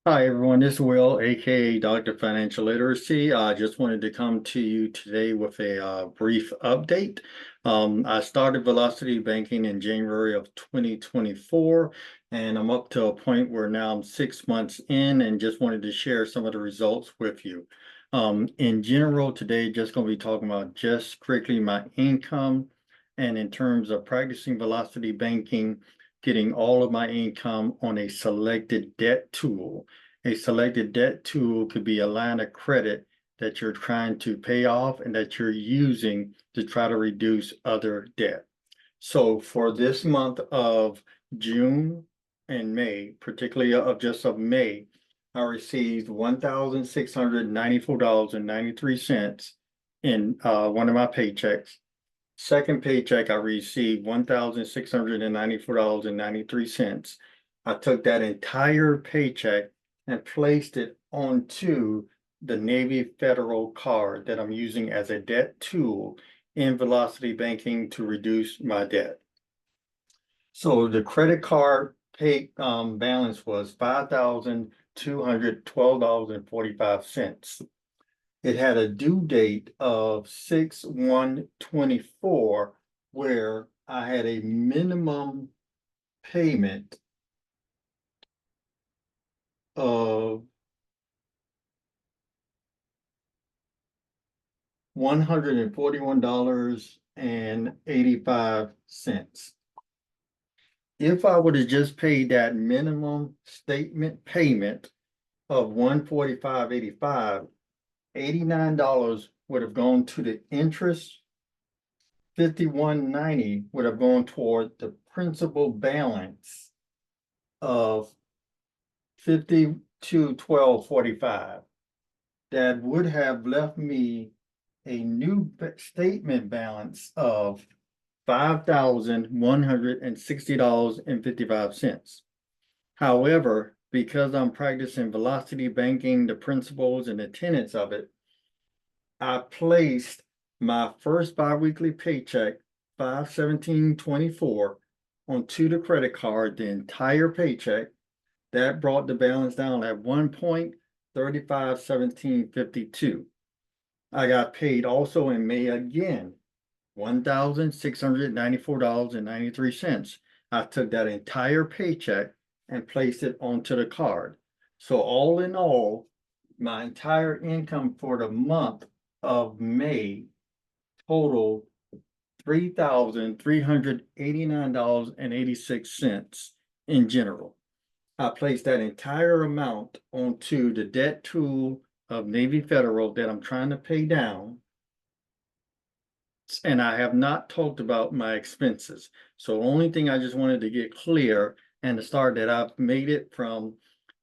Hi everyone, this is Will, aka Dr. Financial Literacy. I just wanted to come to you today with a brief update. I started Velocity Banking in January of 2024, and I'm up to a point where now I'm 6 months in and just wanted to share some of the results with you. In general, today, just going to be talking about just strictly my income, and in terms of practicing Velocity Banking, getting all of my income on a selected debt tool. A selected debt tool could be a line of credit that you're trying to pay off and that you're using to try to reduce other debt. So for this month of June and May, particularly of May, I received $1,694.93 in one of my paychecks. Second paycheck, I received $1,694.93. I took that entire paycheck and placed it onto the Navy Federal card that I'm using as a debt tool in Velocity Banking to reduce my debt. So the credit card pay balance was $5,212.45. It had a due date of 6/1/24, where I had a minimum payment of $141.85. If I would have just paid that minimum statement payment of $145.85, $89 would have gone to the interest. $51.90 would have gone toward the principal balance of $52.12.45. That would have left me a new statement balance of $5,160.55. However, because I'm practicing velocity banking, the principles and the tenets of it, I placed my first biweekly paycheck, $517.24, onto the credit card, the entire paycheck. That brought the balance down at 1.351752. I got paid also in May again, $1,694.93. I took that entire paycheck and placed it onto the card. So all in all, my entire income for the month of May totaled $3,389.86 in general. I placed that entire amount onto the debt tool of Navy Federal that I'm trying to pay down. And I have not talked about my expenses. So the only thing I just wanted to get clear and to start that I've made it from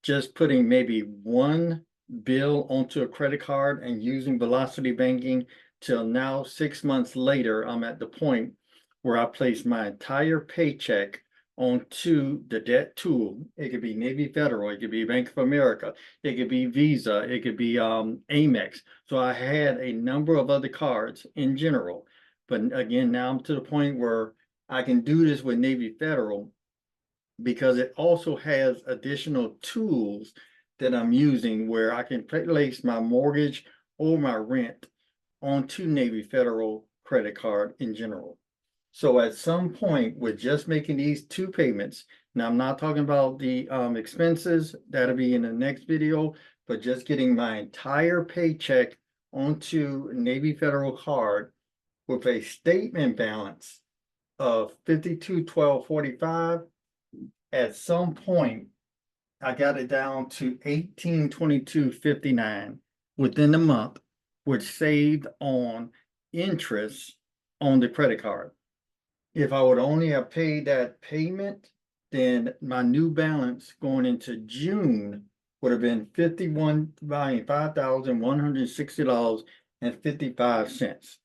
just putting maybe one bill onto a credit card and using velocity banking till now, 6 months later, I'm at the point where I place my entire paycheck onto the debt tool. It could be Navy Federal, it could be Bank of America, it could be Visa, it could be Amex. So I had a number of other cards in general. But again, now I'm to the point where I can do this with Navy Federal because it also has additional tools that I'm using where I can place my mortgage or my rent onto Navy Federal credit card in general. So at some point, with just making these two payments, now I'm not talking about the expenses, that'll be in the next video, but just getting my entire paycheck onto Navy Federal card with a statement balance of $52.12.45. At some point, I got it down to $18.22.59 within the month, which saved on interest on the credit card. If I would only have paid that payment, then my new balance going into June would have been $5,160.55.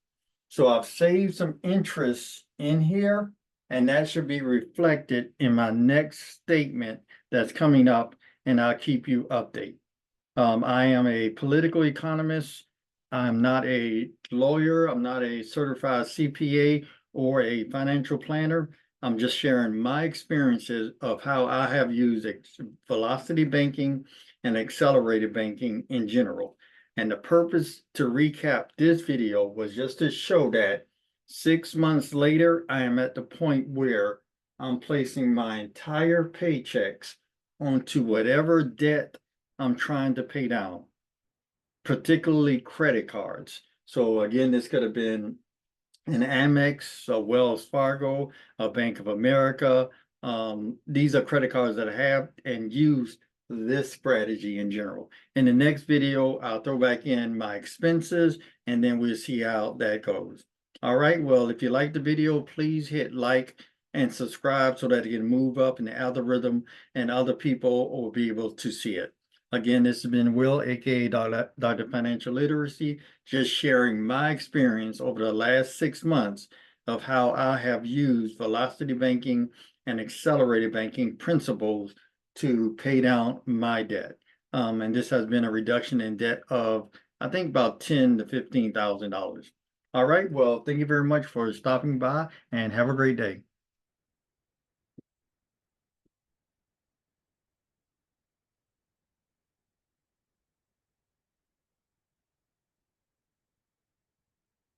So I've saved some interest in here, and that should be reflected in my next statement that's coming up, and I'll keep you updated. I am a political economist. I'm not a lawyer. I'm not a certified CPA or a financial planner. I'm just sharing my experiences of how I have used velocity banking and accelerated banking in general. And the purpose to recap this video was just to show that 6 months later, I am at the point where I'm placing my entire paychecks onto whatever debt I'm trying to pay down, particularly credit cards. So again, this could have been an Amex, a Wells Fargo, a Bank of America. These are credit cards that I have and use this strategy in general. In the next video, I'll throw back in my expenses and then we'll see how that goes. All right, well, if you like the video, please hit like and subscribe so that it can move up in the algorithm and other people will be able to see it. Again, this has been Will, aka Dr. Financial Literacy, just sharing my experience over the last 6 months of how I have used velocity banking and accelerated banking principles to pay down my debt. And this has been a reduction in debt of, I think, about $10,000 to $15,000. All right, well, thank you very much for stopping by and have a great day.